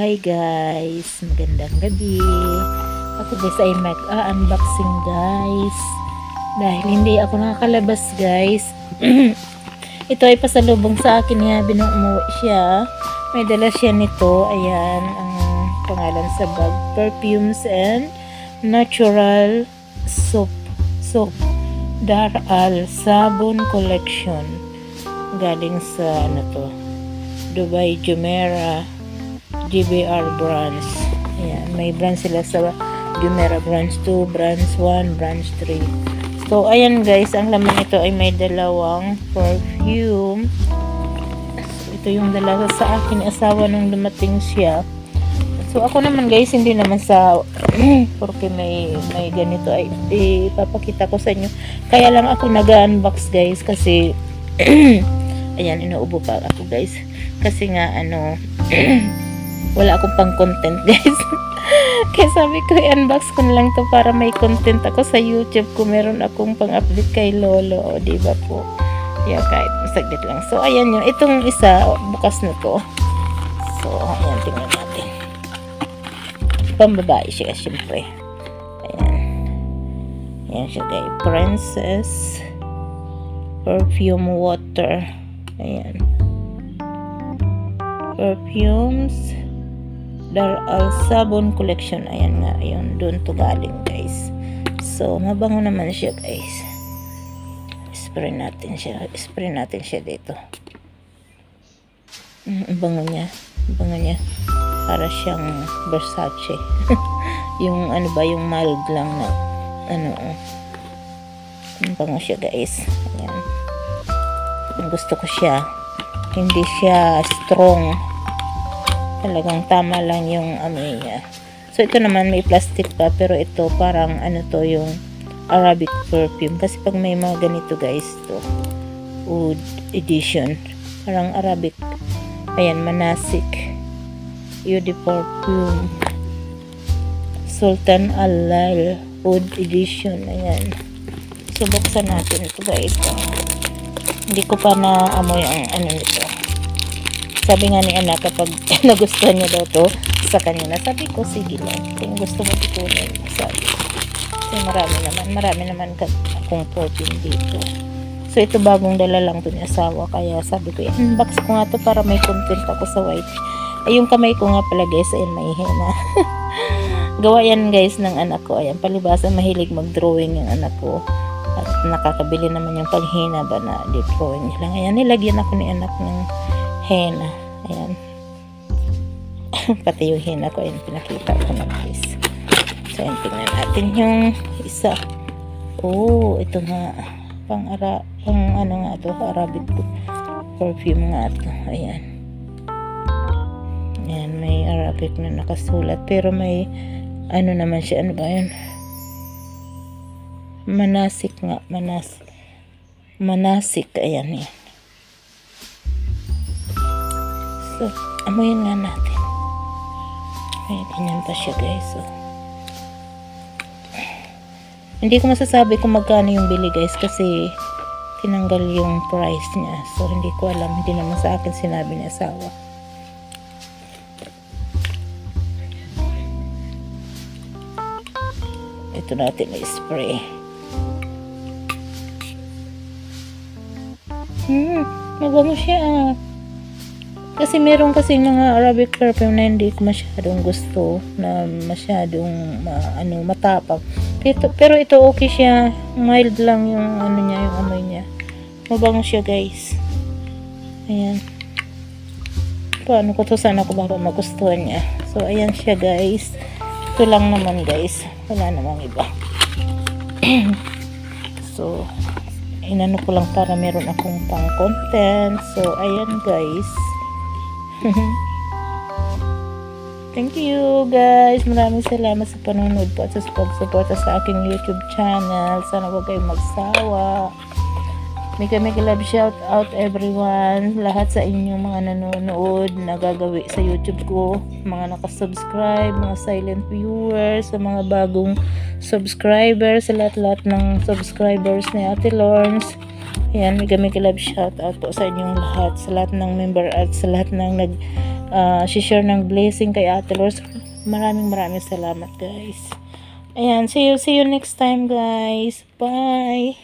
Hi guys, magandang gabi. Ako guys ay mag-unboxing guys. Dahil hindi ako nakakalabas guys. Ito ay pasalubong sa akin niya, umuwi siya. May dala siya nito. Ayan, ang pangalan sa bag. Perfumes and Natural Soap. Dar Al Sabon Collection. Galing sa ano to, Dubai Jumeirah GBR branch. Ayan, may branch sila sa Jumeirah branch 2, branch 1, branch 3. So ayan guys, ang laman nito ay may dalawang perfume. So, ito yung dalawa sa akin asawa nung dumating siya. So ako naman guys, hindi naman sa porque may ganito ay ipapakita ko sa inyo. Kaya lang ako nag-unbox guys kasi ayan, inuubo pa ako guys kasi nga ano wala akong pang content guys. Kaya sabi ko i-unbox ko na lang to para may content ako sa YouTube ko. Meron akong pang-update kay Lolo, o diba po. Yeah, kahit saglit lang. So ayan yun, itong isa bukas na to. So ayan, tingnan natin. Pambabae siya syempre. Ayan. Ayan siya guys, Princess Perfume Water. Ayan, Perfumes Dar Al Sabon Collection. Ayan nga, ayun, doon to galing guys. So mabango naman siya guys. Spray natin siya dito. Bango niya para siyang Versace. Yung ano ba, yung mild lang na ano, bango siya guys. Ayan, gusto ko siya, hindi siya strong, talagang tama lang yung amoy niya. So ito naman may plastic pa, pero ito parang ano to, yung Arabic perfume. Kasi pag may mga ganito guys, to Oud edition, parang Arabic. Ayan, Manasik Eau de Perfume Sultan Al-Lail Oud edition. Ayan, so buksan natin ito guys. Hindi ko pa na-amoy ang ano nito. Sabi nga ni anak, kapag nagustuhan niya daw to sa kanya na, sabi ko sige lang, kung gusto mo itunin, sabi. Kasi marami naman akong perfume dito. So ito bagong dala lang to ni asawa, kaya sabi ko unbox ko nga to para may content ako sa white. Ay, yung kamay ko nga pala guys, ayan, may henna. Gawa yan guys ng anak ko. Ayan, palibasa mahilig mag-drawing yung anak ko. At nakakabili naman yung paghina ba na deep drawing niya lang. Ayan, nilagyan ako ni anak ng henna. Ayan. Pati yung henna ko, ayan, pinakita ko na guys. So ayan, tingnan natin yung isa. Oh, ito nga. Pang ano nga to, Arabic perfume nga to. Ayan. Ayan, may Arabic na nakasulat. Pero may ano naman siya, ano ba yun? Manasik nga, Manasik, ayan yan. So, amoyin nga natin. May ganyan pa siya guys. So, hindi ko masasabi kung magkano yung bili guys kasi tinanggal yung price niya. So, hindi ko alam. Hindi naman sa akin sinabi ni asawa. Ito natin i-spray. Mabango siya. Kasi meron kasi mga Arabic perfume na hindi ko masyadong gusto, na masyadong matapang. Pero ito okay siya, mild lang yung ano niya, yung amoy niya. Mabango siya guys. Ayan. Paano ko to, sana ko baka magustuhan niya. So ayan siya guys. Ito lang naman guys, wala namang iba. So inano ko lang para meron akong pang content. So ayan guys. Thank you guys, maraming salamat sa panonood po at sa pag-suporta sa aking YouTube channel. Sana huwag kayong magsawa. May love shout out everyone, lahat sa inyong mga nanonood, nagagawi sa YouTube ko, mga nakasubscribe, mga silent viewers, sa mga bagong subscribers, sa lahat ng subscribers ni Ate Lawrence. Ayan, may love shout out po sa inyong lahat, sa lahat ng member at sa lahat ng share ng blessing kay Ate Lors. Maraming salamat guys. Ayan, see you next time guys. Bye.